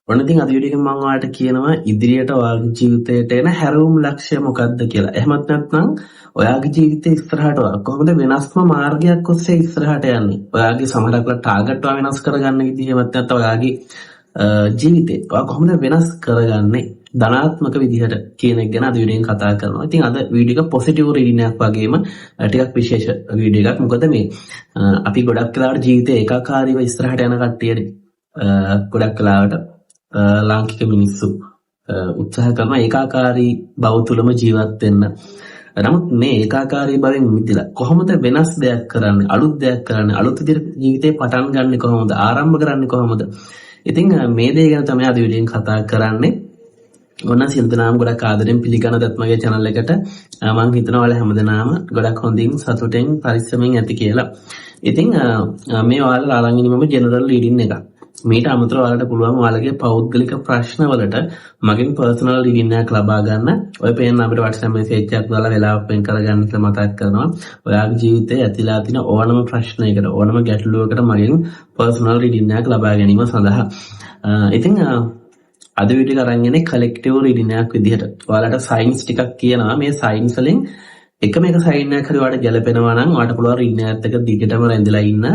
ඔන්න ඉතින් අද වීඩියෝ එකෙන් මම ඔයාලට කියනවා ඉදිරියට ඔයාගේ ජීවිතයට එන හැරවුම් ලක්ෂ්‍ය මොකක්ද කියලා. එහෙමත් නැත්නම් ඔයාගේ ජීවිතේ ඉස්සරහට කොහොමද වෙනස්ම මාර්ගයක් ඔස්සේ ඉස්සරහට යන්නේ? ඔයාගේ සමහරවිට ටාගට් එක වෙනස් කරගන්න විදිහ එහෙමත් නැත්නම් ඔයාගේ ජීවිතේ ඔයා කොහොමද වෙනස් කරගන්නේ? ධනාත්මක විදිහට කියන එක ගැන අද වීඩියෝෙන් කතා කරනවා. ඉතින් අද වීඩියෝ එක පොසිටිව් රීඩින් එකක් වගේම ටිකක් විශේෂ වීඩියෝ එකක්. මොකද මේ අපි ගොඩක් වෙලාවට ජීවිතේ ඒකාකාරීව ඉස්සරහට යන කට්ටියනේ. ගොඩක් වෙලාවට ලාංකික මිනිස්සු උත්සාහ කරන ඒකාකාරී බව තුළම ජීවත් වෙන්න. නමුත් මේ ඒකාකාරී බවෙන් මිදලා කොහොමද වෙනස් දෙයක් කරන්නේ, අලුත් දෙයක් කරන්නේ, අලුත් විදිහට ජීවිතේ පටන් ගන්නෙ කොහොමද, ආරම්භ කරන්නේ කොහොමද? ඉතින් මේ දේ ගැන තමයි අද වීඩියෝෙන් කතා කරන්නේ. ඔන්න සියලු දෙනාම ගොඩක් ආදරෙන් පිළිගන්නදත් මගේ channel එකට මම හිතනවා ඔයාලා හැමදෙනාම ගොඩක් හොඳින් සතුටෙන් පරිස්සමෙන් ඇති කියලා. ඉතින් මේ ඔයාලා අරන් ඉන්නේ මම ජෙනරල් රීඩින් එකක්. මීට අමතරව ඔයාලට පුළුවන් ඔයාලගේ පෞද්ගලික ප්‍රශ්න වලට මගෙන් පර්සනල් රීඩින් එකක් ලබා ගන්න. ඔය පේන අපිට WhatsApp message එකක් දාලා වෙලාවක් වෙන් කරගන්න කියලා මතක් කරනවා. ඔයාගේ ජීවිතයේ ඇතිලා තියෙන ඕනම ප්‍රශ්නයකට ඕනම ගැටලුවකට මගෙන් පර්සනල් රීඩින් එකක් ලබා ගැනීම සඳහා. ඉතින් අද වීඩියෝ එක අරන් ඉන්නේ කලෙක්ටිව් රීඩින් එකක් විදිහට. ඔයාලට සයින්ස් ටිකක් කියනවා. මේ සයින්ස් වලින් එකම එක සයින් එකක් හරි ඔයාලට ගැලපෙනවා නම් ඔයාලට පුළුවන් රීඩින් එකත් එක්ක දිගටම රැඳිලා ඉන්න.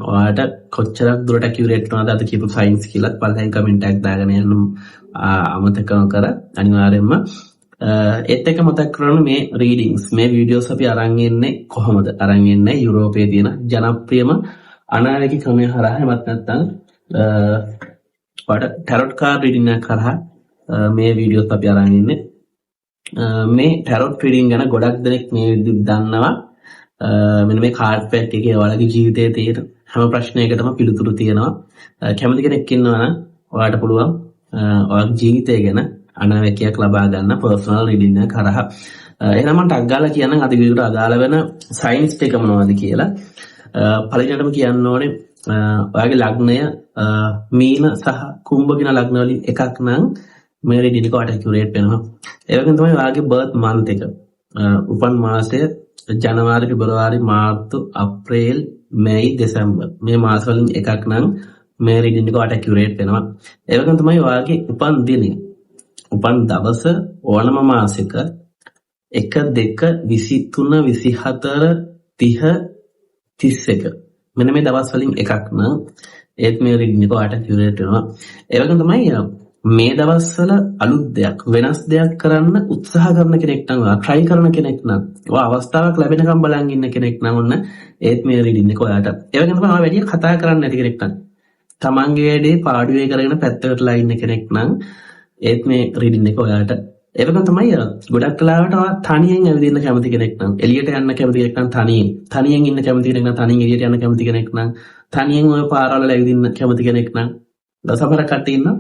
ඔයාලට කොච්චරක් දුරට ඇකියුරේට් වෙනවද අද කියපු සයින්ස් කියලා පළවෙනි කමෙන්ට් එකක් දාගෙන යන්න අමතක කර අනිවාර්යයෙන්ම ඒත් එක මතක් කරගන්න මේ රීඩින්ග්ස් මේ වීඩියෝස් අපි අරන් ඉන්නේ කොහොමද? අරන් ඉන්නේ යුරෝපයේ තියෙන ජනප්‍රියම අනාවැකි ක්‍රමය හරහා එහෙමත් නැත්නම් ඔයාලට ටැරොට් කාඩ් රීඩින් එකක් කරහා මේ වීඩියෝස් අපි අරන් ඉන්නේ. මේ ටැරොට් රීඩින් ගැන ගොඩක් දෙනෙක් මේ විදිහට දන්නවා. මෙන්න මේ කාඩ් පැක් එකේ ඔයාලගේ ජීවිතයේ තියෙන හැම ප්‍රශ්නයකටම පිළිතුරු තියෙනවා. කැමති කෙනෙක් ඉන්නවා නම් ඔයාලට පුළුවන් ඔයාගේ ජීවිතය ගැන අනාවැකියක් ලබා ගන්න පර්සනල් රීඩින් එක කරහා. එහෙනම් මම ටක් ගාලා කියන්නම් අද වීඩියෝට අදාළ වෙන සයින්ස් ටික මොනවද කියලා. පළවෙනියටම කියන්න ඕනේ ඔයාගේ ලග්නය මීන සහ කුම්භ කියන ලග්න වලින් එකක් නම් මේ රීඩින් එක ඔයාලට ඇකියුරේට් වෙනවා. ඒ වගේම තමයි ඔයාගේ බර්ත් මන්ත් එක. උපන් මාසය ජනවාරි පෙබරවාරි මාර්තු අප්‍රේල් මැයි දෙසැම්බර් මේ මාස වලින් එකක් නම් මේ රීඩින් එක ඔයාලට ඇකියුරේට් වෙනවා. ඒ වගේම තමයි ඔයාගේ උපන් දිනය. උපන් දවස ඕනම මාසෙක 1 2 23 24 30 31 මෙන්න මේ දවස් වලින් එකක් නම් ඒත් මේ රීඩින් එක ඔයාලට ඇකියුරේට් වෙනවා. ඒ වගේම තමයි මේ දවස්වල අලුත් දෙයක් වෙනස් දෙයක් කරන්න උත්සාහ කරන කෙනෙක් නම් try කරන කෙනෙක් නම් ඔය අවස්ථාවක් ලැබෙනකම් බලන් ඉන්න කෙනෙක් නම් ඔන්න ඒත් මේ රීඩින් එක ඔයාලට. ඒ වගේම තමයි වැඩි කතා කරන්න නැති කෙනෙක් නම් තමන්ගේ වැඩේ පාඩුවේ කරගෙන පැත්තකටලා ඉන්න කෙනෙක් නම් ඒත් මේ රීඩින් එක ඔයාලට. ඒ වගේම තමයි ගොඩක් වෙලාවට ඔයා තනියෙන් ඇවිදින්න කැමති කෙනෙක් නම් එළියට යන්න කැමති කෙනෙක් නම් තනියෙන් ඉන්න කැමති කෙනෙක් නම් තනියෙන් එළියට යන්න කැමති කෙනෙක් නම් තනියෙන් ඔය පාරවල ඇවිදින්න කැමති කෙනෙක් නම් සමහර කට්ටිය ඉන්න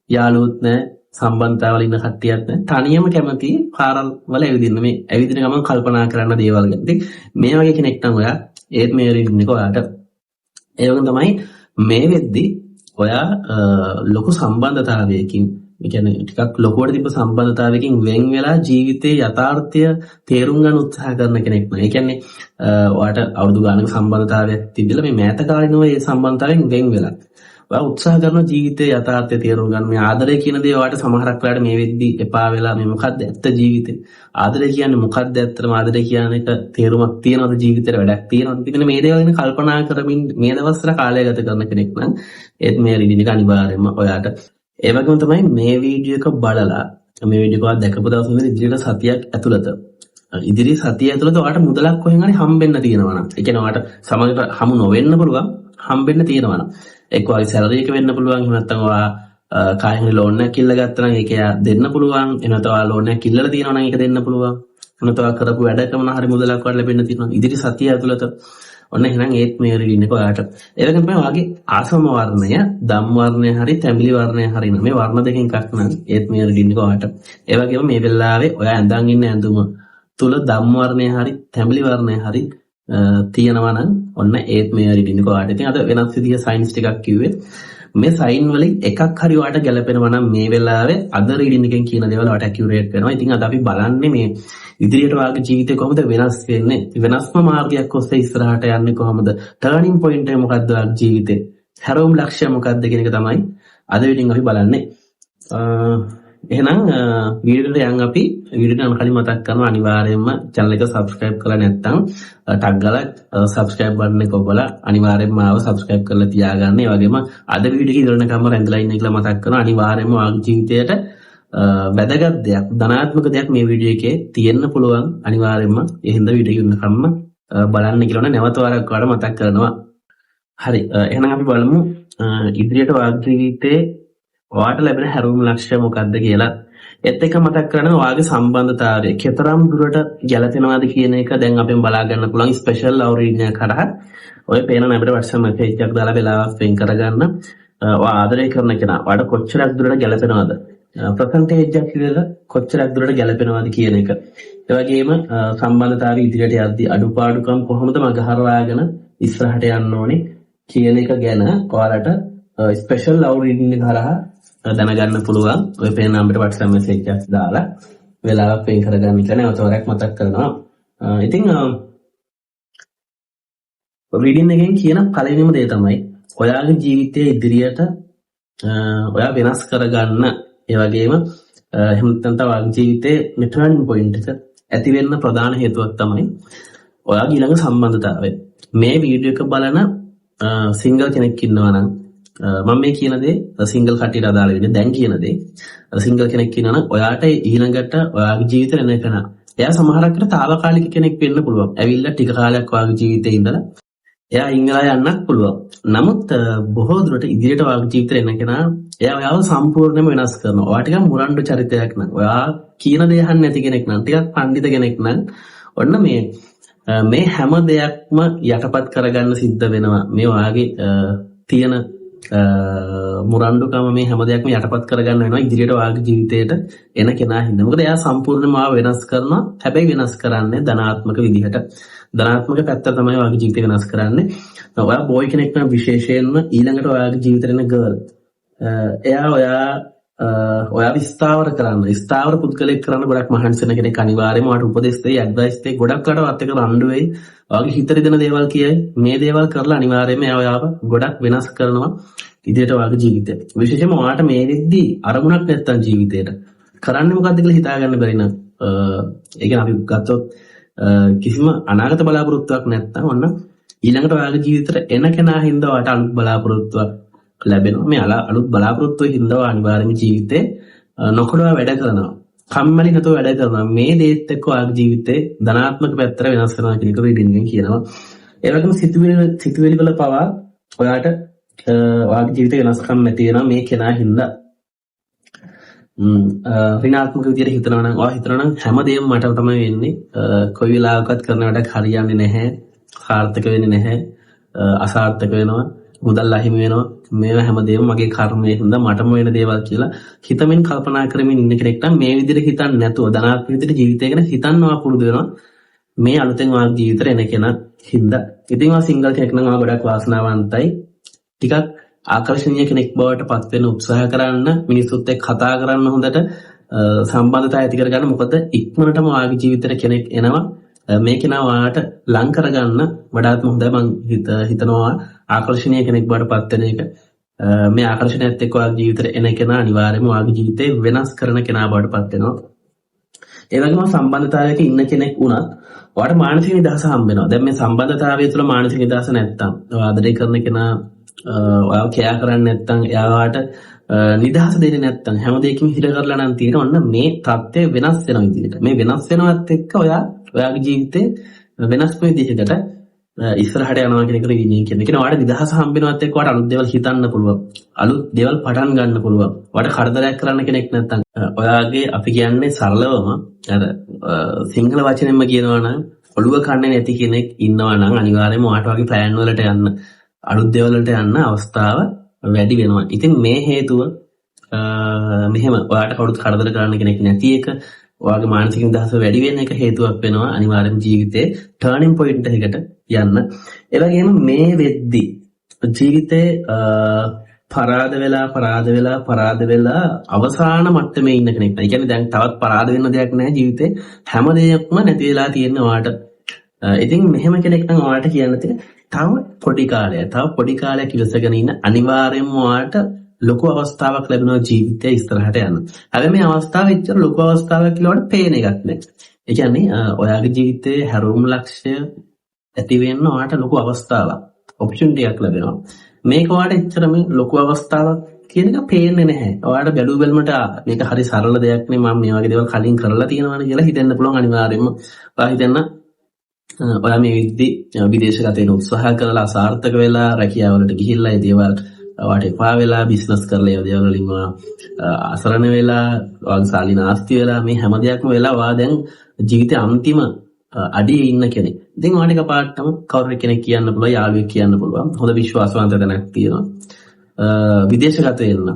යාළුවොත් නැහැ සම්බන්ධතාවල ඉන්න කට්ටියක් නැහැ තනියම කැමති පාරවල ඇවිදින්න මේ ඇවිදින ගමන් කල්පනා කරන්න දේවල් ගැන. ඉතින් මේ වගේ කෙනෙක් නම් ඔයා ඒත් මේ රීඩින් එක ඔයාට. ඒ වගේම තමයි මේ වෙද්දි ඔයා ලොකු සම්බන්ධතාවයකින් ඒ කියන්නේ ටිකක් ලොකුවට තිබ්බ සම්බන්ධතාවයකින් වෙන් වෙලා ජීවිතයේ යථාර්ථය තේරුම් ගන්න උත්සාහ කරන කෙනෙක් නේ. ඒ කියන්නේ ඔයාට අවුරුදු ගානක සම්බන්ධතාවයක් තිබිලා මේ මෑත කාලිනව ඒ සම්බන්ධතාවයෙන් වෙන් වෙලා ඔයා උත්සාහ කරන ජීවිතයේ යථාර්ථය තේරුම් ගන්න. මේ ආදරය කියන දේ ඔයාට සමහරක් වෙලාවට මේ වෙද්දි එපා වෙලා මේ මොකද්ද ඇත්ත ජීවිතේ? ආදරය කියන්නේ මොකද්ද ඇත්තටම? ආදරය කියන එක තේරුමක් තියනවද ජීවිතේට? වැඩක් තියනවද? ඉතින් මේ දේවල් ගැන කල්පනා කරමින් මේ දවස්වල කාලය ගත කරන කෙනෙක් නම් ඒත් මේ රීඩින් එක අනිවාර්යයෙන්ම ඔයාට. ඒ වගේම තමයි මේ වීඩියෝ එක බලලා මේ වීඩියෝ එක දැකපු දවස් ඉඳන් ඉදිරියට සතියක් ඇතුළත ඉදිරි සතිය ඇතුළත ඔයාට මුදලක් කොහෙන් හරි හම්බෙන්න තියෙනවා නම් ඒ කියන්නේ ඔයාට සමගට හමු නොවෙන්න පුළුවන් හම්බෙන්න තියෙනවා නම් එක්ක ඔයාගේ සැලරි එක වෙන්න පුළුවන් එහෙම නැත්නම් ඔයා කායෙන් හරි ලෝන් එකක් ඉල්ල ගත්තා නම් ඒක එයා දෙන්න පුළුවන් එහෙම නැත්නම් ඔයා ලෝන් එකක් ඉල්ලලා තියෙනවා නම් ඒක දෙන්න පුළුවන් එහෙම නැත්නම් ඔයා කරපු වැඩකම නම් හරි මුදලක් ඔයාලට ලැබෙන්න තියෙනවා ඉදිරි සතිය ඇතුළත. ඔන්න එහෙනම් ඒත් මේ රීඩින් එක ඔයාට. ඒ වගේම තමයි ඔයාගේ ආසම වර්ණය ධම් වර්ණය හරි තැඹිලි වර්ණය හරි නම් මේ වර්ණ දෙකෙන් එකක් නම් ඒත් මේ රීඩින් එක ඔයාට. ඒ වගේම මේ වෙලාවේ ඔයා ඇඳන් ඉන්න ඇඳුම තුල ධම් වර්ණය හරි තැඹිලි වර්ණය හරි තියෙනවා නම් ඔන්න ඒත් මේ රීඩින් එක ඔයාට. ඉතින් අද වෙනස් විදිහේ සයින්ස් ටිකක් කිව්වේ. මේ සයින් වලින් එකක් හරි ඔයාට ගැලපෙනවා නම් මේ වෙලාවේ අද රීඩින් එකෙන් කියන දේවල් ඔයාට ඇකියුරේට් වෙනවා. ඉතින් අද අපි බලන්නේ මේ ඉදිරියට ඔයාගේ ජීවිතේ කොහොමද වෙනස් වෙන්නේ? වෙනස්ම මාර්ගයක් ඔස්සේ ඉස්සරහට යන්නේ කොහොමද? ටර්නින් පොයින්ට් එක මොකද්ද ඔයාගේ ජීවිතේ? හැරවුම් ලක්ෂ්‍ය මොකද්ද කියන එක තමයි අද වීඩියෝෙන් අපි බලන්නේ. එහෙනම් වීඩියෝට යන් අපි වීඩියෝට යන කලින් මතක් කරනවා අනිවාර්යයෙන්ම channel එක subscribe කරලා නැත්නම් ටග් ගාලා subscribe button එක ඔබලා අනිවාර්යයෙන්ම ආව subscribe කරලා තියාගන්න. ඒ වගේම අද වීඩියෝ එක ඉවරනකම්ම රැඳලා ඉන්න කියලා මතක් කරනවා. අනිවාර්යයෙන්ම ඔයාගේ ජීවිතයට වැදගත් දෙයක් ධනාත්මක දෙයක් මේ වීඩියෝ එකේ තියෙන්න පුළුවන්. අනිවාර්යයෙන්ම ඒ හින්දා වීඩියෝ එක ඉවරනකම්ම බලන්න කියලා නැවත වරක් වඩා මතක් කරනවා. හරි එහෙනම් අපි බලමු ඉදිරියට ඔයාගේ ජීවිතේ ඔයාට ලැබෙන හැරවුම් ලක්ෂ්‍ය මොකක්ද කියලා. ඒත් එක්ක මතක් කරනවා ඔයාගේ සම්බන්ධතාවය කෙතරම් දුරට ගැලපෙනවද කියන එක දැන් අපෙන් බලා ගන්න පුළුවන් ස්පෙෂල් ලව් රීඩින් එක කරා. ඔය පේන නම්බර් WhatsApp message එකක් දාලා වෙලාවක් වෙන් කරගන්න. ඔයා ආදරය කරන කෙනා ඔයාට කොච්චරක් දුරට ගැලපෙනවද? percentage එකක් කියලා කොච්චරක් දුරට ගැලපෙනවද කියන එක. ඒ වගේම සම්බන්ධතාවය ඉදිරියට යද්දී අඩුපාඩුකම් කොහොමද මගහරවාගෙන ඉස්සරහට යන්න ඕනේ කියන එක ගැන ඔයාලට ස්පෙෂල් ලව් රීඩින් එක හරහා දැනගන්න පුළුවන්. ඔය පේන නම්බරට WhatsApp message එකක් දාලා වෙලාවක් වෙන් කරගන්න කියලා නැවත වරක් මතක් කරනවා. ඉතින් රීඩින් එකෙන් කියන පළවෙනිම දේ තමයි ඔයාගේ ජීවිතයේ ඉදිරියට ඔයා වෙනස් කරගන්න. ඒ වගේම එහෙම නැත්නම් ඔයාගේ ජීවිතයේ ටර්නින් පොයින්ට් එක ඇති වෙන්න ප්‍රධාන හේතුවක් තමයි ඔයාගේ ඊළඟ සම්බන්ධතාවය. මේ වීඩියෝ එක බලන සිංගල් කෙනෙක් ඉන්නවා නම් මම මේ කියන දේ සිංගල් කට්ටියට අදාළ වෙන්නේ. දැන් කියන දේ සිංගල් කෙනෙක් ඉන්නවා නම් ඔයාට ඊළඟට ඔයාගේ ජීවිතේ එන කෙනා එයා සමහරකට తాවකාලික කෙනෙක් වෙන්න පුළුවන්. ඇවිල්ලා ටික කාලයක් ඔයාගේ ජීවිතේ ඉඳලා එයා ඉංගලා යන්නත් පුළුවන්. නමුත් බොහෝ දුරට ඉදිරියට ඔයාගේ ජීවිතේ එන කෙනා එයා ඔයාව සම්පූර්ණයෙන්ම වෙනස් කරනවා. ඔයා ටිකක් මුරණ්ඩු චරිතයක් නම් ඔයා කියන දේ අහන්නේ නැති කෙනෙක් නම් ටිකක් පඬිත කෙනෙක් නම් ඔන්න මේ හැම දෙයක්ම යටපත් කරගන්න සිද්ධ වෙනවා. මේ ඔයාගේ තියෙන මුරණ්ඩුකම මේ හැම දෙයක්ම යටපත් කරගන්න වෙනවා ඉදිරියට ඔයාගේ ජීවිතේට එන කෙනා හින්දා. මොකද එයා සම්පූර්ණයෙන්ම ආව වෙනස් කරනවා. හැබැයි වෙනස් කරන්නේ ධනාත්මක විදිහට. ධනාත්මක පැත්ත තමයි ඔයාගේ ජීවිතේ වෙනස් කරන්නේ. ඔයා බෝයි කෙනෙක් නම් විශේෂයෙන්ම ඊළඟට ඔයාගේ ජීවිතේට එන ගර්ල් ඔයා විස්තාවර කරන්න ස්ථාවර පුද්ගලෙක් කරන්න ගොඩක් මහන්සි වෙන කෙනෙක් අනිවාර්යයෙන්ම ඔයාට උපදෙස් දෙයි ඇඩ්වයිස් දෙයි ගොඩක් රටවත් එක රණ්ඩු වෙයි. ඔයාගේ හිතේ දෙන දේවල් කියයි. මේ දේවල් කරලා අනිවාර්යයෙන්ම එයාව ගොඩක් වෙනස් කරනවා ඉදිරියට ඔයාගේ ජීවිතේ. විශේෂයෙන්ම ඔයාට මේ වෙද්දී අරමුණක් නැත්තම් ජීවිතේට කරන්නේ මොකද්ද කියලා හිතාගන්න බැරි නම් ඒ කියන්නේ අපි ගත්තොත් කිසිම අනාගත බලාපොරොත්තුවක් නැත්තම් ඔන්න ඊළඟට ඔයාගේ ජීවිතේට එන කෙනා හින්දා ඔයාට අලුත් බලාපොරොත්තුවක් ලැබෙනවා. මේ අලුත් බලාපොරොත්තු හින්දා අනිවාර්යයෙන්ම ජීවිතේ නොකඩව වැඩ කරනවා. කම්මැලි නැතුව වැඩ කරනවා. මේ දේත් එක්ක ඔයාගේ ජීවිතේ ධනාත්මක පැත්තට වෙනස් වෙනවා කියන එක රීඩින් එකෙන් කියනවා. ඒ වගේම සිතුවිලි වල පවා ඔයාට ඔයාගේ ජීවිතේ වෙනස්කම් නැති වෙනවා මේ කෙනා හින්දා. ඍණාත්මක විදියට හිතනවා නම් ඔයා හිතනවා නම් හැමදේම මට තමයි වෙන්නේ. කොයි වෙලාවකත් කරන වැඩක් හරියන්නේ නැහැ. සාර්ථක වෙන්නේ නැහැ. අසාර්ථක වෙනවා. මුදල් අහිමි වෙනවා. මේවා හැමදේම මගේ කර්මයේ හින්දා මටම වෙන දේවල් කියලා හිතමින් කල්පනා කරමින් ඉන්න කෙනෙක් නම් මේ විදිහට හිතන්නේ නැතුව ධනාත්මක විදිහට ජීවිතය ගැන හිතන්නවා පුරුදු වෙනවා. මේ අලුතෙන් ඔයාගේ ජීවිතේට එන කෙනා හින්දා. ඉතින් ඔයා සිංගල් කෙනෙක් නම් ඔයා ගොඩක් වාසනාවන්තයි. ටිකක් ආකර්ෂණීය කෙනෙක් බවට පත් වෙන්න උත්සාහ කරන්න, මිනිස්සුත් එක්ක කතා කරන්න, හොඳට සම්බන්ධතාවය ඇති කරගන්න. මොකද ඉක්මනටම ඔයාගේ ජීවිතේට කෙනෙක් එනවා. මේ කෙනා ඔයාට ලං කරගන්න වඩාත්ම හොඳයි. මම හිතනවා ආකර්ෂණීය කෙනෙක් බවට පත් වෙන එක. මේ ආකර්ෂණයත් එක්ක ඔයාගේ ජීවිතේට එන කෙනා අනිවාර්යයෙන්ම ඔයාගේ ජීවිතේ වෙනස් කරන කෙනා බවට පත් වෙනවා. ඒ වගේම සම්බන්ධතාවයක ඉන්න කෙනෙක් වුණත් ඔයාට මානසික නිදහස හම්බ වෙනවා. දැන් මේ සම්බන්ධතාවය තුළ මානසික නිදහස නැත්තම් ඔයා ආදරය කරන කෙනා ඔයාව කෙයා කරන්නේ නැත්තම් එයාට නිදහස දෙන්නේ නැත්තම් හැම දෙයකම හිර කරලා නම් තියෙන ඔන්න මේ தත්ත්වය වෙනස් වෙනවා විදිහට. මේ වෙනස් වෙනවත් එක්ක ඔයාගේ ජීවිතේ වෙනස් විදිහකට ඉස්සරහට යනවා කියන එක රීඩින් කියන්නේ. කියන ඔයාට නිදහස හම්බ වෙනවත් එක්ක ඔයාට අලුත් දේවල් හිතන්න පුළුවන්. අලුත් දේවල් පටන් ගන්න පුළුවන්. ඔයාට කරදරයක් කරන්න කෙනෙක් නැත්තම් ඔයාගේ අපි කියන්නේ සරලවම අර සිංහල වචනෙන්ම කියනවා නම් ඔළුව කන්නේ නැති කෙනෙක් ඉන්නවා නම් අනිවාර්යයෙන්ම ඔයාට වගේ ප්ලෑන් වලට යන්න අලුත් දේවල් වලට යන්න අවස්ථාව වැඩි වෙනවා. ඉතින් මේ හේතුව මෙහෙම ඔයාට කවුරුත් කරදර කරන්න කෙනෙක් නැති එක ඔයාගේ මානසික නිදහස වැඩි වෙන එක හේතුවක් වෙනවා අනිවාර්යයෙන්ම ජීවිතේ ටර්නින් පොයින්ට් එකකට යන්න. ඒ වගේම මේ වෙද්දි ජීවිතේ පරාද වෙලා අවසාන මට්ටමේ ඉන්න කෙනෙක් නෑ. ඒ කියන්නේ දැන් තවත් පරාද වෙන්න දෙයක් නැහැ ජීවිතේ. හැම දෙයක්ම නැති වෙලා තියෙන ඔයාට. ඉතින් මෙහෙම කෙනෙක් නම් ඔයාට කියන්න තියෙන තව පොඩි කාලයක් ඉවසගෙන ඉන්න අනිවාර්යයෙන්ම ඔයාට ලොකු අවස්ථාවක් ලැබෙනවා ජීවිතය ඉස්සරහට යන්න. හැබැයි මේ අවස්ථාව එච්චර ලොකු අවස්ථාවක් කියලා වඩා පේන එකක් නෑ. ඒ කියන්නේ ඔයාගේ ජීවිතයේ හැරවුම් ලක්ෂ්‍ය ඇති වෙන්න ඔයාට ලොකු අවස්ථාවක්, ඔපචුනිටි එකක් ලැබෙනවා. මේක ඔයාට එච්චර මේ ලොකු අවස්ථාවක් කියන එක පේන්නේ නැහැ. ඔයාට බැලු බැලමට මේක හරි සරල දෙයක් නේ, මම මේ වගේ දේවල් කලින් කරලා තියෙනවානේ කියලා හිතෙන්න පුළුවන් අනිවාර්යයෙන්ම. ඔයා හිතන්න ඔයා මේ විදේශගත වෙන උත්සාහ කරලා අසාර්ථක වෙලා රැකියාවලට ගිහිල්ලා ඒ දේවල් ඔයාට එපා වෙලා බිස්නස් කරලා ඒ දේවල් වලින් අසරණ වෙලා ඔයාගේ සාලි නාස්ති වෙලා මේ හැම දෙයක්ම වෙලා ඔයා දැන් ජීවිතේ අන්තිම අඩියේ ඉන්න කෙනෙක්. ඉතින් ඔයාට එකපාරටම කවුරු කෙනෙක් කියන්න පුළුවන්, යාළුවෙක් කියන්න පුළුවන්, හොඳ විශ්වාසවන්ත තැනක් තියෙනවා, විදේශගත වෙන්න.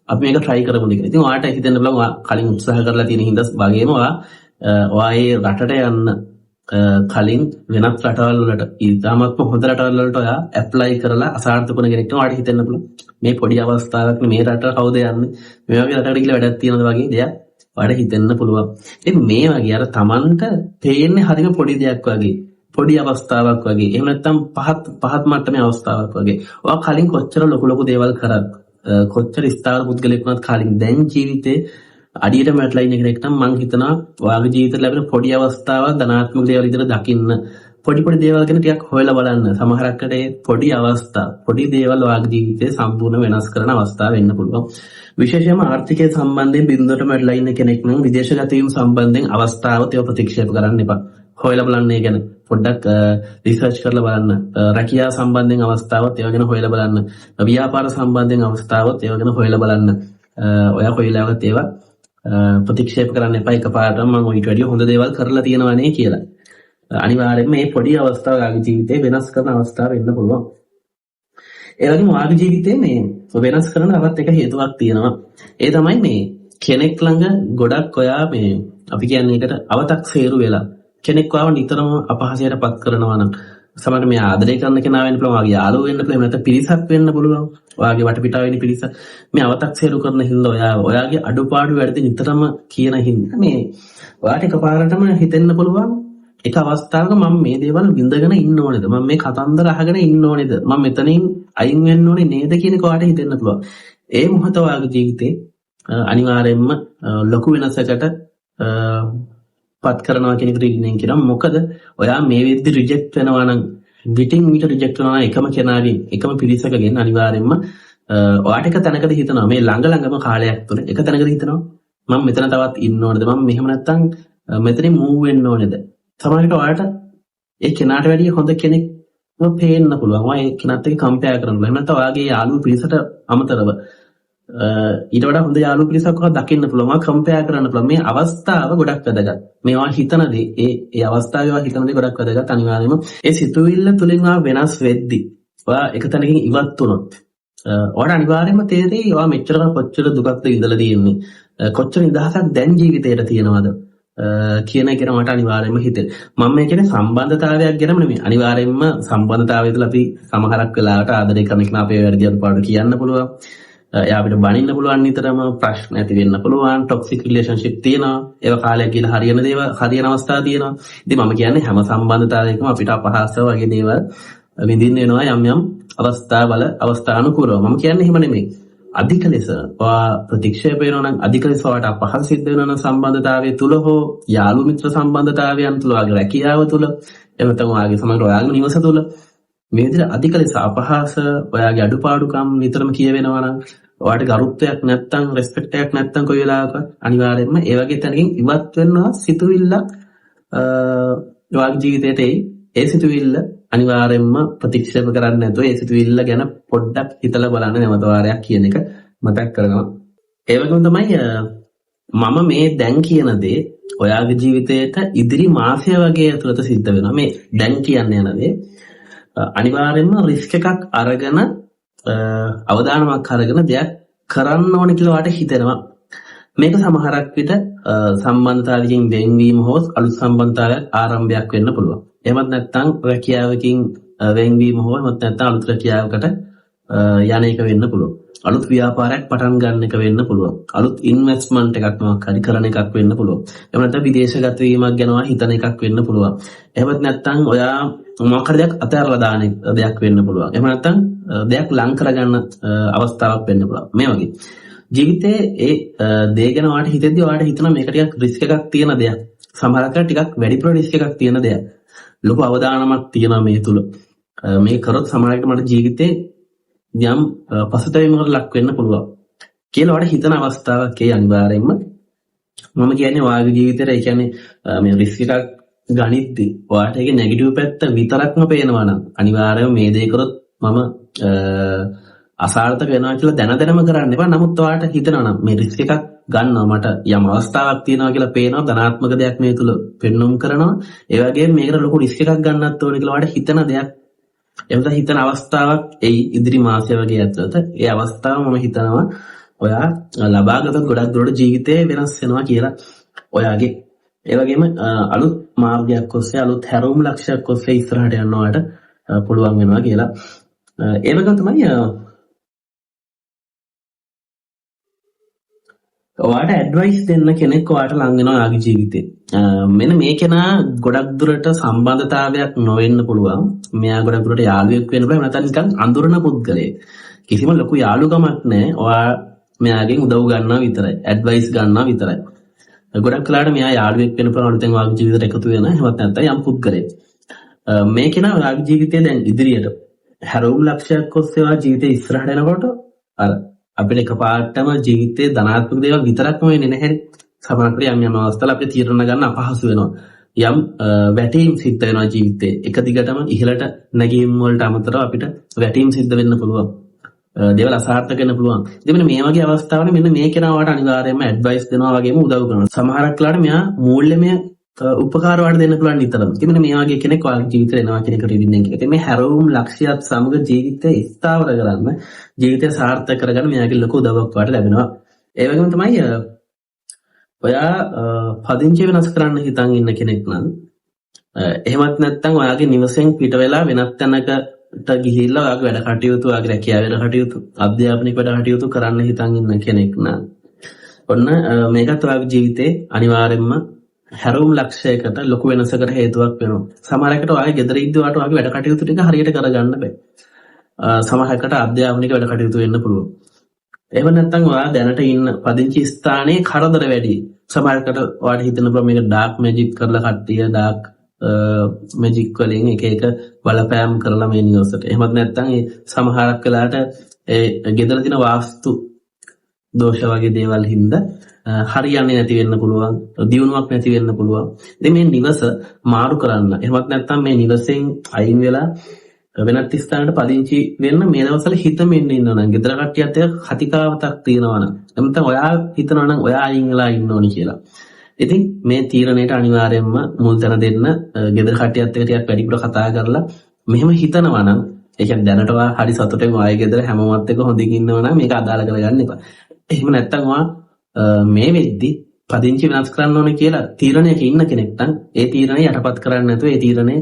අපි මේක try කරමු දෙක. ඉතින් ඔයාට හිතෙන්න පුළුවන් ඔයා කලින් උත්සාහ කරලා තියෙන හින්දා වගේම ඔයා ඒ රටට යන්න කලින් වෙනත් රටවල් වලට ඉතාමත්ම හොඳ රටවල් වලට ඔයා ඇප්ලයි කරලා අසාර්ථක වුණ කෙනෙක්ට ඔයාට හිතෙන්න පුළුවන් මේ පොඩි අවස්ථාවක් මේ රටට කවුද යන්නේ, මේ වගේ රටකට ගිහලා වැඩක් තියනද වගේ දෙයක් ඔයාට හිතෙන්න පුළුවන්. ඉතින් මේ වගේ අර Tamanට පේන්නේ හරිම පොඩි දෙයක් වගේ, පොඩි අවස්ථාවක් වගේ, එහෙම නැත්නම් පහත් මට්ටමේ අවස්ථාවක් වගේ. ඔයා කලින් කොච්චර ලොකු දේවල් කරත්, කොච්චර ස්ථාවර පුද්ගලෙක් වුණත් කලින් දැන් ජීවිතේ අඩියට වැටලා ඉන්න කෙනෙක් නම් මම හිතනවා ඔයාගේ ජීවිතේ ලැබෙන පොඩි අවස්ථාවක් ධනාත්මක දේවල් විදිහට දකින්න, පොඩි දේවල් ගැන ටිකක් හොයලා බලන්න. සමහරකට ඒ පොඩි අවස්ථා, පොඩි දේවල් ඔයාගේ ජීවිතේ සම්පූර්ණ වෙනස් කරන අවස්ථා වෙන්න පුළුවන්. විශේෂයෙන්ම ආර්ථිකයේ සම්බන්ධයෙන් බිඳුවට වැටලා ඉන්න කෙනෙක් නම් විදේශගත වීම සම්බන්ධයෙන් අවස්ථාවත් ඒව ප්‍රතික්ෂේප කරන්න එපා. හොයලා බලන්න, ඒ ගැන පොඩ්ඩක් රිසර්ච් කරලා බලන්න. රැකියාව සම්බන්ධයෙන් අවස්ථාවත් ඒව ගැන හොයලා බලන්න. ව්‍යාපාර සම්බන්ධයෙන් අවස්ථාවත් ඒව ගැන හොයලා බලන්න. ඔයා හොයලාවත් ඒවා ප්‍රතික්ෂේප කරන්න එපා එකපාරටම මම ඊට වැඩිය හොඳ දේවල් කරලා තියෙනවානේ කියලා. අනිවාර්යයෙන්ම මේ පොඩි අවස්ථාව ඔයාගේ ජීවිතේ වෙනස් කරන අවස්ථාවක් වෙන්න පුළුවන්. ඒ වගේම ඔයාගේ ජීවිතේ මේ වෙනස් කරන තවත් එක හේතුවක් තියෙනවා. ඒ තමයි මේ කෙනෙක් ළඟ ගොඩක් ඔයා මේ අපි කියන්නේ ඒකට අව탁සේරු වෙලා කෙනෙක් ආව නිතරම අපහාසයටපත් කරනවා නම් සමහර මේ ආදරය කරන කෙනා වෙන්න පුළුවන්, ඔයාගේ යාළුවෝ වෙන්න පුළුවන්, නැත්නම් පිරිසක් වෙන්න පුළුවන්, ඔයාගේ වටපිටාව වෙන පිරිස මේ අව탁සේරු කරන හින්දා ඔයාගේ අඩුපාඩු වැඩි නිතරම කියන හින්දා මේ ඔයාට එකපාරටම හිතෙන්න පුළුවන් එක අවස්ථාවක මම මේ දේවල් විඳගෙන ඉන්න ඕනේද, මම මේ කතන්දර අහගෙන ඉන්න ඕනේද, මම මෙතනින් අයින් වෙන්න ඕනේ නේද කියන එක ඔයාට හිතෙන්න පුළුවන්. ඒ මොහොත ඔයාගේ ජීවිතේ අනිවාර්යයෙන්ම ලොකු වෙනසකට පත් කරනවා කියන එක රීඩින් කියනවා. මොකද ඔයා මේ විදිහට රිජෙක්ට් වෙනවා නම්, විටින් විට රිජෙක්ට් වෙනවා නම් එකම කෙනාගෙන්, එකම පිරිසකගෙන් අනිවාර්යයෙන්ම ඔයාට එක තැනකද හිතනවා මේ ළඟම කාලයක් තුළ එක තැනකද හිතනවා මම මෙතන තවත් ඉන්න ඕනේද, මම මෙහෙම නැත්තම් මෙතනින් මූව් වෙන්න ඕනේද. සමහරවිට ඔයාට ඒ කෙනාට වැඩිය හොඳ කෙනෙක් පේන්න පුළුවන්. ඔයා ඒ කෙනාත් එක්ක කම්පෙයාර් කරන්න පුළුවන්. එහෙම නැත්නම් ඔයාගේ යාළුවෝ පිරිසට අමතරව ඊට වඩා හොඳ යාළුවෝ පිරිසක් ඔයා දකින්න පුළුවන්. ඔයා කම්පෙයාර් කරන්න පුළුවන්. මේ අවස්ථාව ගොඩක් වැදගත්. මේවා හිතන දේ, ඒ අවස්ථාවේ ඔයා හිතන දේ ගොඩක් වැදගත්. අනිවාර්යයෙන්ම ඒ සිතුවිල්ල තුලින් ඔයා වෙනස් වෙද්දි, ඔයා එක තැනකින් ඉවත් වුණොත් ඔයාට අනිවාර්යයෙන්ම තේරෙයි ඔයා මෙච්චර කොච්චර දුකක්ද ඉඳලා තියෙන්නේ, කොච්චර නිදහසක් දැන් ජීවිතේට තියෙනවද කියන එක මට අනිවාර්යයෙන්ම හිතෙනවා. මම මේ කියන්නේ සම්බන්ධතාවයක් ගැනම නෙමෙයි. අනිවාර්යයෙන්ම සම්බන්ධතාවය තුළ අපි සමහරක් වෙලාවට ආදරය කරන කෙනා අපේ වැරදි අඩුපාඩු කියන්න පුළුවන්. එයා අපිට බනින්න පුළුවන්, නිතරම ප්‍රශ්න ඇති වෙන්න පුළුවන්, ටොක්සික් රිලේෂන්ෂිප් තියෙනවා. ඒවා කාලයක් ගිහලා හරියන අවස්ථා තියෙනවා. ඉතින් මම කියන්නේ හැම සම්බන්ධතාවයකම අපිට අපහාස වගේ දේවල් විඳින්න වෙනවා යම් අවස්ථානුකූලව. මම කියන්නේ එහෙම නෙමෙයි. අධික ලෙස ප්‍රතික්ෂේප වෙනවා නම්, අධික ලෙස වට අපහාස සිද්ධ වෙනවා නම් සම්බන්ධතාවය තුල හෝ යාළු මිත්‍ර සම්බන්ධතාවයන් තුල, ඔයාගේ රැකියාව තුල, එහෙම නැත්නම් ඔයාගේ සමග ඔයාගේ නිවස තුල මේ විදිහට අධික ලෙස අපහාස, ඔයාගේ අඩුපාඩුකම් නිතරම කියවෙනවා නම්, ඔයාට ගරුත්වයක් නැත්නම්, රෙස්පෙක්ට් එකක් නැත්නම් කොයි වෙලාවක අනිවාර්යයෙන්ම ඒ වගේ තැනකින් ඉවත් වෙනවා සිතුවිල්ල ඔයාගේ ජීවිතේට ඒ සිතුවිල්ල අනිවාර්යයෙන්ම ප්‍රතික්ෂේප කරන්නේ නැතුව ඒ සිතුවිල්ල ගැන පොඩ්ඩක් හිතලා බලන්න නැවත වාරයක් කියන එක මතක් කරගන්න. ඒ වගේම තමයි මම මේ දැන් කියන දේ ඔයාගේ ජීවිතේට ඉදිරි මාසය වගේ ඇතුළත සිද්ධ වෙනවා. මේ දැන් කියන්නේ යන දේ අනිවාර්යයෙන්ම රිස්ක් එකක් අරගෙන අවදානමක් අරගෙන දෙයක් කරන්න ඕන කියලා වාට හිතෙනවා. මේක සමහරක් විට සම්බන්ධතාවයකින් වෙන්වීම හෝ අලුත් සම්බන්ධතාවයක් ආරම්භයක් වෙන්න පුළුවන්. එහෙමත් නැත්නම් රැකියාවකින් වෙන්වීම හෝ එහෙමත් නැත්නම් අලුත් රැකියාවකට යන එක වෙන්න පුළුවන්. අලුත් ව්‍යාපාරයක් පටන් ගන්න එක වෙන්න පුළුවන්. අලුත් ඉන්වෙස්ට්මන්ට් එකක් මොකක් හරි කරන එකක් වෙන්න පුළුවන්. එහෙම නැත්නම් විදේශගත වීමක් ගැන හිතන එකක් වෙන්න පුළුවන්. එහෙමත් නැත්නම් ඔයා මොකක් හරි දෙයක් අතහැරලා දාන දෙයක් වෙන්න පුළුවන්. එහෙම නැත්නම් දෙයක් ලං කරගන්න අවස්ථාවක් වෙන්න පුළුවන්. මේ වගේ ජීවිතේ ඒ දේ ගැන ඔයාලට හිතෙද්දී ඔයාලට හිතනවා මේක ටිකක් රිස්ක් එකක් තියෙන දෙයක්. සමහරකට ටිකක් වැඩිපුර රිස්ක් එකක් තියෙන දෙයක්. ලොකු අවදානමක් තියෙනවා මේ තුල. මේ කරොත් සමහරකට මට ජීවිතේ යම් පසුතැවීමකට ලක් වෙන්න පුළුවන් කියලා ඔයාලට හිතන අවස්ථාවක් ඒ අනිවාර්යයෙන්ම මම කියන්නේ ඔයාගේ ජීවිතේට ඒ කියන්නේ මේ රිස්ක් එකක් ගනිද්දී ඔයාලට ඒකේ නෙගටිව් පැත්ත විතරක්ම පේනවා නම් අනිවාර්යයෙන්ම මේ දේ කරොත් මම අසාර්ථක වෙනවා කියලා දැනම කරන්න එපා. නමුත් ඔයාලට හිතනවා නම් මේ රිස්ක් එකක් ගන්නවා මට යම් අවස්ථාවක් තියෙනවා කියලා පේනවා ධනාත්මක දෙයක් මේ තුල පෙන්눔 කරනවා. ඒ වගේම මේකට ලොකු රිස්ක් එකක් ගන්නත් ඕනේ කියලා ඔයාලට හිතන දෙයක් එතන හිතන අවස්ථාවක් ඒ ඉදිරි මාසය වගේ ඇතුළත ඒ අවස්ථාව මම හිතනවා ඔයා ලබාගත ගොඩක් දුරට ජීවිතේ වෙනස් වෙනවා කියලා ඔයාගේ ඒ වගේම අලුත් මාර්ගයක් ඔස්සේ අලුත් හැරවුම් ලක්ෂයක් ඔස්සේ ඉස්සරහට යනවාට පුළුවන් වෙනවා කියලා ඒ වගේම තමයි ඔයාට ඇඩ්වයිස් දෙන්න කෙනෙක් ඔයාට ලං වෙනවා ඔයාගේ ජීවිතේ. මෙන්න මේ කෙනා ගොඩක් දුරට සම්බන්ධතාවයක් නොවෙන්න පුළුවන්. මෙයා ගොඩක් දුරට යාළුවෙක් වෙන්න පුළුවන්. නැත්නම් නිකන් අඳුරන පුද්ගලයෙක්. කිසිම ලොකු යාළුකමක් නැහැ. ඔයා මෙයාගෙන් උදව් ගන්නවා විතරයි. ඇඩ්වයිස් ගන්නවා විතරයි. ගොඩක් කලකට මෙයා යාළුවෙක් වෙන්න පුළුවන්. අලුතෙන් ඔයාගේ ජීවිතයට එකතු වෙන. එහෙමත් නැත්නම් යම් පුද්ගලයෙක්. මේ කෙනා ඔයාගේ ජීවිතේ දැන් ඉදිරියට හැරවුම් ලක්ෂයක් ඔස්සේ ඔයා ජීවිතේ ඉස්සරහට යනකොට අර අපිට එකපාරටම ජීවිතයේ ධනාත්මක දේවල් විතරක්ම වෙන්නේ නැහැ. සමහරවිට යම් අවස්ථාවල අපිට තීරණ ගන්න අපහසු වෙනවා. යම් වැටීම් සිද්ධ වෙනවා ජීවිතේ. එක දිගටම ඉහළට නැගීම් වලට අමතරව අපිට වැටීම් සිද්ධ වෙන්න පුළුවන්. දේවල් අසාර්ථක වෙන්න පුළුවන්. ඉතින් මේ වගේ අවස්ථාවල මෙන්න මේ කෙනාට අනිවාර්යයෙන්ම ඇඩ්වයිස් දෙනවා වගේම උදව් කරනවා. සමහරක් වෙලාවට මෙයා මූල්‍යමය උපකාර වලට දෙන්න පුළුවන් නිතරම. ඉතින් මේ වගේ කෙනෙක් ඔයාගේ ජීවිතේ එනවා කියන එකට ඉන්නේ නැහැ. ඉතින් මේ හැරවුම් ලක්ෂ්‍යයත් සමග ජීවිතේ ස්ථාවර කරගන්න, ජීවිතය සාර්ථක කරගන්න මෙයාගේ ලොකු උදව්වක් ඔයාලට ලැබෙනවා. ඒ වගේම තමයි ඔයා පදිංචි වෙනස් කරන්න හිතන් ඉන්න කෙනෙක් නම් එහෙමත් නැත්නම් ඔයාගේ නිවසෙන් පිට වෙලා වෙනත් තැනකට ගිහිල්ලා ඔයාගේ වැඩ කටයුතු, ඔයාගේ රැකියාව වැඩ කටයුතු, අධ්‍යාපනික වැඩ කටයුතු කරන්න හිතන් ඉන්න කෙනෙක් නම් ඔන්න මේකත් ඔයාගේ ජීවිතේ අනිවාර්යයෙන්ම හැරවුම් ලක්ෂයකට ලොකු වෙනසකට හේතුවක් වෙනවා. සමහරකට ඔයාගේ ගෙදර ඉද්දී ඔයාට ඔයාගේ වැඩ කටයුතු ටික හරියට කරගන්න බෑ. සමහරකට අධ්‍යාපනික වැඩ කටයුතු වෙන්න පුළුවන්. එහෙම නැත්නම් ඔයා දැනට ඉන්න පදිංචි ස්ථානයේ කරදර වැඩි. සමහරකට ඔයාට හිතෙන පුළුවන් මේක ඩාර්ක් මැජික් කරලා කට්ටිය ඩාර්ක් මැජික් වලින් එක එක බලපෑම් කරලා මේ නිවසට. එහෙමත් නැත්නම් ඒ සමහරක් වෙලාවට ඒ ගෙදර තියෙන වාස්තු දෝෂ වගේ දේවල් හින්දා හරියන්නේ නැති වෙන්න පුළුවන්. දියුණුවක් නැති වෙන්න පුළුවන්. ඉතින් මේ නිවස මාරු කරන්න. එහෙමත් නැත්නම් මේ නිවසෙන් අයින් වෙලා වෙනත් ස්ථානකට පදිංචි වෙන්න මේ දවස්වල හිතමින් ඉන්නවා නම් ගෙදර කට්ටියත් එක්ක කතිකාවතක් තියෙනවා නම් නැත්නම් ඔයා හිතනවා නම් ඔයා අයින් වෙලා ඉන්න ඕනි කියලා. ඉතින් මේ තීරණයට අනිවාර්යයෙන්ම මුල් තැන දෙන්න ගෙදර කට්ටියත් එක්ක ටිකක් වැඩිපුර කතා කරලා මෙහෙම හිතනවා නම් ඒ කියන්නේ දැනට ඔයා හරි සතුටෙන් ඔයාගේ ගෙදර හැමෝමත් එක්ක හොඳින් ඉන්නවා නම් මේක අදාළ කරගන්න එපා. එහෙම නැත්නම් ඔයා මේ වෙද්දි පදිංචි වෙනස් කරන්න ඕනේ කියලා තීරණයක ඉන්න කෙනෙක් නම් ඒ තීරණය යටපත් කරන්නේ නැතුව ඒ තීරණය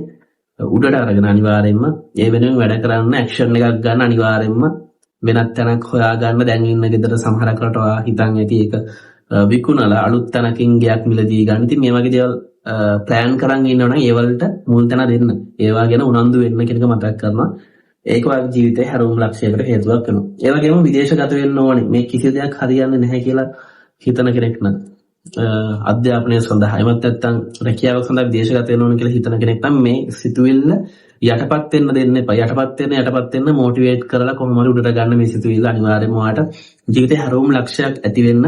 උඩට අරගෙන අනිවාර්යයෙන්ම ඒ වෙනුවෙන් වැඩ කරන්න ඇක්ෂන් එකක් ගන්න අනිවාර්යයෙන්ම වෙනත් තැනක් හොයා ගන්න. දැන් ඉන්න ගෙදර සමහරක් රට ඔයා හිතන් ඇති ඒක විකුණලා අලුත් තැනකින් ගයක් මිලදී ගන්න. ඉතින් මේ වගේ දේවල් ප්ලෑන් කරන් ඉන්නවනම් ඒ වලට මුල් තැන දෙන්න. ඒවා ගැන උනන්දු වෙන්න කියන එක මතක් කරනවා. ඒක වගේ ජීවිතේ හැරවුම් ලක්ෂයකට හේතුවක් වෙනවා. ඒ වගේම විදේශගත වෙන්න ඕනේ. මේ කිසි දෙයක් හරියන්නේ නැහැ කියලා හිතන කෙනෙක් නම් අධ්‍යාපනය සඳහා එමත් නැත්නම් රැකියාව සඳහා විදේශගත වෙන්න ඕන කියලා හිතන කෙනෙක් නම් මේ සිතුවිල්ල යටපත් වෙන්න දෙන්න එපා. යටපත් වෙන්න මොටිවේට් කරලා කොහොම හරි උඩට ගන්න මේ සිතුවිල්ල අනිවාර්යයෙන්ම ඔයාට ජීවිතේ හැරවුම් ලක්ෂයක් ඇති වෙන්න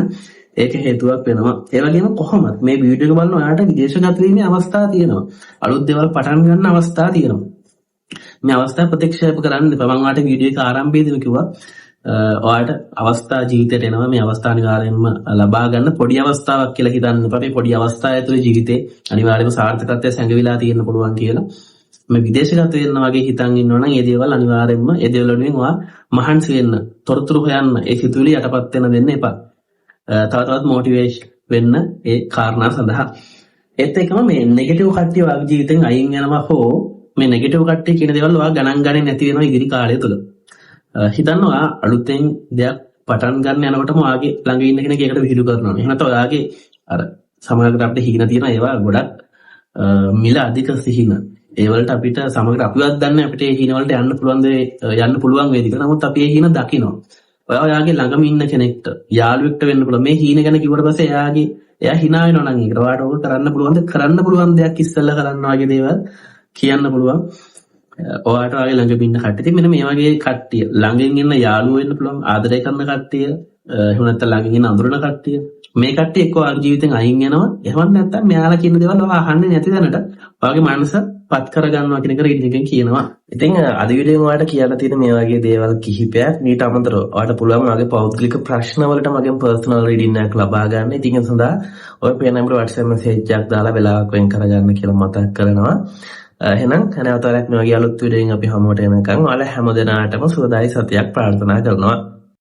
ඒක හේතුවක් වෙනවා. ඒ වගේම කොහොමද මේ වීඩියෝ එක බලන ඔයාට විදේශගත වීමේ අවස්ථා තියෙනවා. අලුත් දේවල් පටන් ගන්න අවස්ථා තියෙනවා. මේ අවස්ථාව ප්‍රතික්ෂේප කරන්න එපා. මම ඔයාට වීඩියෝ එක ආරම්භයේදීම කිව්වා ඔයාට අවස්ථා ජීවිතයට එනවා. මේ අවස්ථා අනිවාර්යයෙන්ම ලබා ගන්න පොඩි අවස්ථාවක් කියලා හිතන්න එපා. මේ පොඩි අවස්ථාව ඇතුලේ ජීවිතේ අනිවාර්යයෙන්ම සාර්ථකත්වයට සැඟවිලා තියෙන්න පුළුවන් කියලා. මේ විදේශගත වෙන්න වගේ හිතන් ඉන්නවා නම් ඒ දේවල් අනිවාර්යයෙන්ම ඒ දේවල් වලින් ඔයා මහන්සි වෙන්න, තොරතුරු හොයන්න, ඒ සිතුවිලි යටපත් වෙන්න දෙන්න එපා. තවත් මොටිවේෂන් වෙන්න ඒ කාරණා සඳහා. ඒත් එකම මේ නෙගටිව් කට්ටිය ඔයාගේ ජීවිතෙන් අයින් යනවා හෝ මේ නෙගටිව් කට්ටිය කියන දේවල් ඔයා ගණන් ගන්නේ නැති වෙනවා ඉදිරි කාලය තුල. හිතන්න ඔයා අලුතෙන් දෙයක් පටන් ගන්න යනකොටම ඔයාගේ ළඟ ඉන්න කෙනෙක් ඒකට විහිළු කරනවා. එහෙම නැත්නම් ඔයාගේ අර සමහරකට අපිට හිින තියෙන ඒවා ගොඩක් මිල අධික සිහින. ඒ වලට අපිට සමගර අපිවත් දන්නේ අපිට ඒ හීන වලට යන්න පුළුවන් වේද කියලා. නමුත් අපි ඒ හීන දකිනවා. ඔයාගේ ළඟම ඉන්න කෙනෙක්ට යාළුවෙක්ට වෙන්න පුළුවන්. මේ හීන ගැන කිව්වට පස්සේ එයා hina වෙනවා නම් ඒකට ඔයාට ඕක කරන්න පුළුවන් දෙයක් ඉස්සෙල්ලා කරන්න වගේ දේවල් කියන්න පුළුවන්. ඔයාට ඔයාගේ ළඟම ඉන්න කට්ටිය. මෙන්න මේ වගේ කට්ටිය ළඟින් ඉන්න යාළුවෝ වෙන්න පුළුවන්. ආදරය කරන කට්ටිය, එහෙම නැත්නම් ළඟින් ඉන්න අඳුරන කට්ටිය. මේ කට්ටිය එක්ක ඔයාගේ ජීවිතෙන් අයින් යනවා. එහෙම නැත්නම් මෙයාලා කියන දේවල් ඔයා අහන්නේ නැති දැනට ඔයාගේ මනස පත් කරගන්නවා කියන එක රීඩින් කියනවා. ඉතින් අද වීඩියෝෙන් ඔයාලට කියන්න තියෙන මේ වගේ දේවල් කිහිපයක්. ඊට අමතරව ඔයාලට පුළුවන් ඔයාගේ පෞද්ගලික ප්‍රශ්න වලට මගෙන් පර්සනල් රීඩින් එකක් ලබා ගන්න. ඉතින් ඒ සඳහා ඔය පේන නම්බර WhatsApp message එකක් දාලා වෙලාවක් වෙන් කරගන්න කියලා මතක් කරනවා. එහෙනම් නැවතත් මේ වගේ අලුත් වීඩියෝකින් අපි හමුවට එනකන් ඔයාලා හැමදෙනාටම සුවදායි සතියක් ප්‍රාර්ථනා කරනවා.